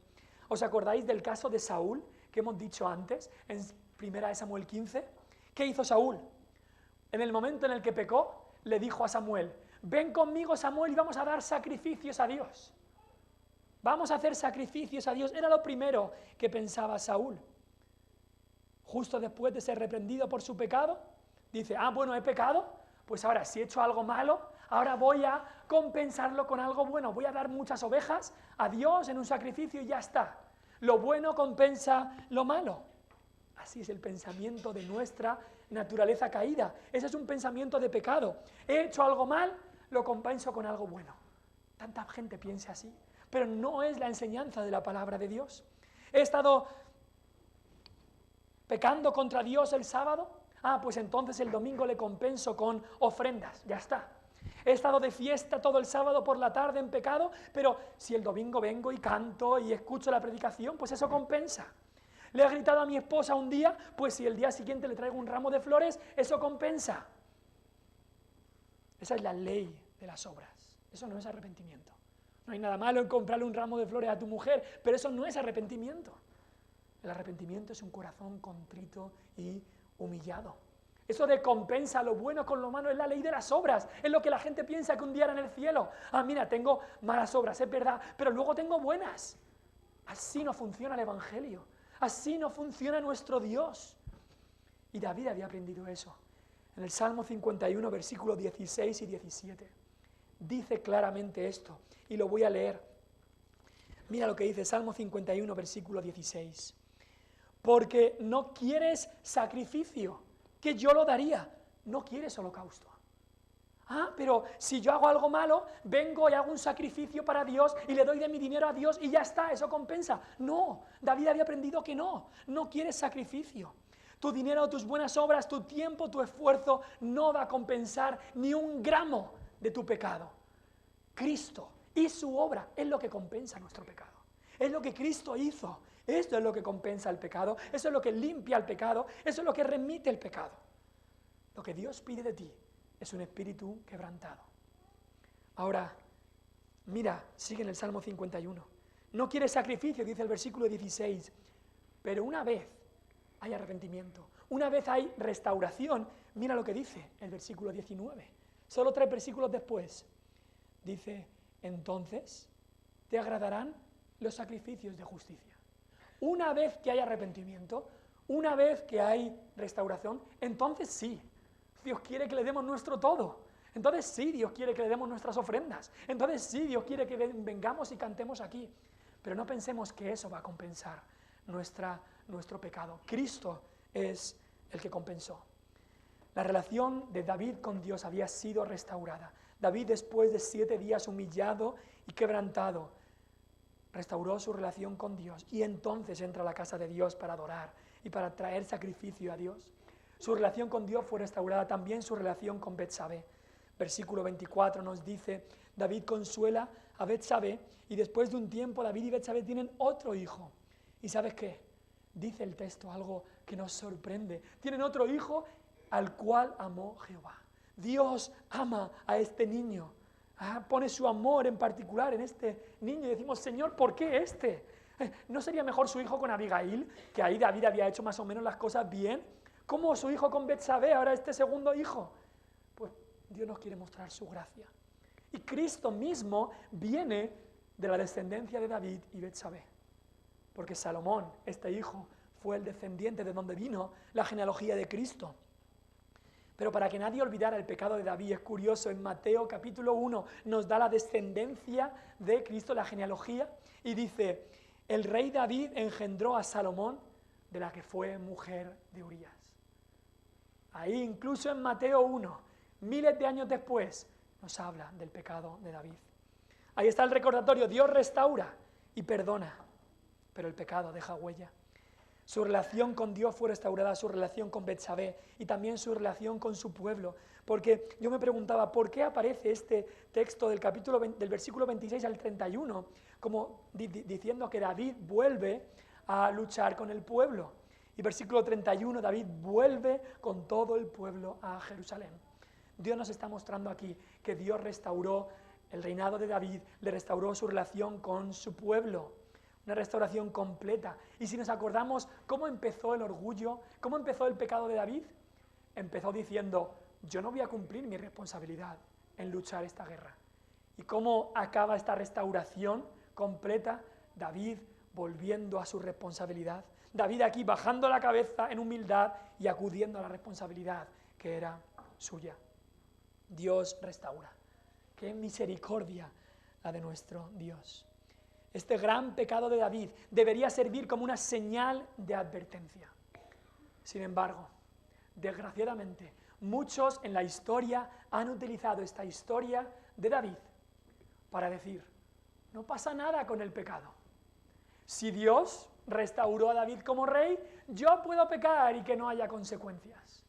¿Os acordáis del caso de Saúl que hemos dicho antes, en 1 Samuel 15? ¿Qué hizo Saúl? En el momento en el que pecó, le dijo a Samuel, ven conmigo Samuel y vamos a dar sacrificios a Dios. Vamos a hacer sacrificios a Dios. Era lo primero que pensaba Saúl. Justo después de ser reprendido por su pecado, dice, bueno, he pecado, pues ahora si he hecho algo malo, ahora voy a compensarlo con algo bueno. Voy a dar muchas ovejas a Dios en un sacrificio y ya está. Lo bueno compensa lo malo. Así es el pensamiento de nuestra naturaleza caída. Ese es un pensamiento de pecado. He hecho algo mal, lo compenso con algo bueno. Tanta gente piensa así, pero no es la enseñanza de la palabra de Dios. He estado pecando contra Dios el sábado, pues entonces el domingo le compenso con ofrendas, ya está. He estado de fiesta todo el sábado por la tarde en pecado, pero si el domingo vengo y canto y escucho la predicación, pues eso compensa. Le he gritado a mi esposa un día, pues si el día siguiente le traigo un ramo de flores, eso compensa. Esa es la ley de las obras. Eso no es arrepentimiento. No hay nada malo en comprarle un ramo de flores a tu mujer, pero eso no es arrepentimiento. El arrepentimiento es un corazón contrito y humillado. Eso de compensa lo bueno con lo malo es la ley de las obras. Es lo que la gente piensa que un día hará en el cielo. Mira, tengo malas obras, es verdad, pero luego tengo buenas. Así no funciona el Evangelio. Así no funciona nuestro Dios. Y David había aprendido eso. En el Salmo 51, versículos 16 y 17, dice claramente esto, y lo voy a leer. Mira lo que dice Salmo 51, versículo 16. Porque no quieres sacrificio, que yo lo daría. No quieres holocausto. Pero si yo hago algo malo, vengo y hago un sacrificio para Dios y le doy de mi dinero a Dios y ya está, eso compensa. No, David había aprendido que no quieres sacrificio. Tu dinero, tus buenas obras, tu tiempo, tu esfuerzo no va a compensar ni un gramo de tu pecado. Cristo y su obra es lo que compensa nuestro pecado. Es lo que Cristo hizo. Esto es lo que compensa el pecado. Eso es lo que limpia el pecado. Eso es lo que remite el pecado. Lo que Dios pide de ti es un espíritu quebrantado. Ahora, mira, sigue en el Salmo 51. No quieres sacrificio, dice el versículo 16, pero una vez hay arrepentimiento, una vez hay restauración, mira lo que dice el versículo 19. Solo 3 versículos después. Dice, entonces te agradarán los sacrificios de justicia. Una vez que hay arrepentimiento, una vez que hay restauración, entonces sí, Dios quiere que le demos nuestro todo. Entonces sí, Dios quiere que le demos nuestras ofrendas. Entonces sí, Dios quiere que vengamos y cantemos aquí. Pero no pensemos que eso va a compensar nuestro pecado. Cristo es el que compensó. La relación de David con Dios había sido restaurada. David, después de 7 días humillado y quebrantado, restauró su relación con Dios y entonces entra a la casa de Dios para adorar y para traer sacrificio a Dios. Su relación con Dios fue restaurada, también su relación con Betsabé. Versículo 24 nos dice, David consuela a Betsabé y después de un tiempo David y Betsabé tienen otro hijo. ¿Y sabes qué? Dice el texto algo que nos sorprende. Tienen otro hijo al cual amó Jehová. Dios ama a este niño. Pone su amor en particular en este niño y decimos, Señor, ¿por qué este? ¿No sería mejor su hijo con Abigail? Que ahí David había hecho más o menos las cosas bien. ¿Cómo su hijo con Betsabé, ahora este segundo hijo? Pues Dios nos quiere mostrar su gracia. Y Cristo mismo viene de la descendencia de David y Betsabé. Porque Salomón, este hijo, fue el descendiente de donde vino la genealogía de Cristo. Pero para que nadie olvidara el pecado de David, es curioso, en Mateo capítulo 1 nos da la descendencia de Cristo, la genealogía, y dice, el rey David engendró a Salomón, de la que fue mujer de Urías. Ahí incluso en Mateo 1, miles de años después, nos habla del pecado de David. Ahí está el recordatorio, Dios restaura y perdona, pero el pecado deja huella. Su relación con Dios fue restaurada, su relación con Betsabé y también su relación con su pueblo. Porque yo me preguntaba, ¿por qué aparece este texto del versículo 26 al 31 como diciendo que David vuelve a luchar con el pueblo? Y versículo 31, David vuelve con todo el pueblo a Jerusalén. Dios nos está mostrando aquí que Dios restauró el reinado de David, le restauró su relación con su pueblo. Una restauración completa. Y si nos acordamos cómo empezó el orgullo, cómo empezó el pecado de David, empezó diciendo, yo no voy a cumplir mi responsabilidad en luchar esta guerra. ¿Y cómo acaba esta restauración completa? David volviendo a su responsabilidad. David aquí bajando la cabeza en humildad y acudiendo a la responsabilidad que era suya. Dios restaura. Qué misericordia la de nuestro Dios. Este gran pecado de David debería servir como una señal de advertencia. Sin embargo, desgraciadamente, muchos en la historia han utilizado esta historia de David para decir, no pasa nada con el pecado. Si Dios restauró a David como rey, yo puedo pecar y que no haya consecuencias.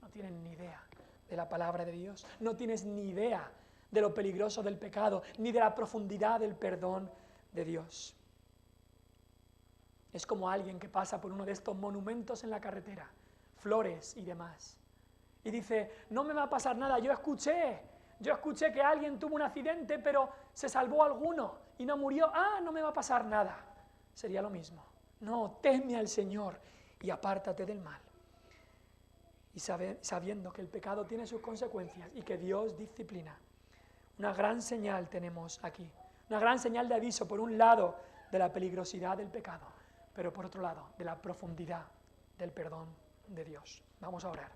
no tienes ni idea de la palabra de Dios, no tienes ni idea de lo peligroso del pecado, ni de la profundidad del perdón de Dios. Es como alguien que pasa por uno de estos monumentos en la carretera, flores y demás, y dice, no me va a pasar nada, yo escuché que alguien tuvo un accidente, pero se salvó alguno y no murió, no me va a pasar nada. Sería lo mismo. No, teme al Señor y apártate del mal. Y sabiendo que el pecado tiene sus consecuencias y que Dios disciplina. Una gran señal tenemos aquí, una gran señal de aviso, por un lado, de la peligrosidad del pecado, pero por otro lado, de la profundidad del perdón de Dios. Vamos a orar.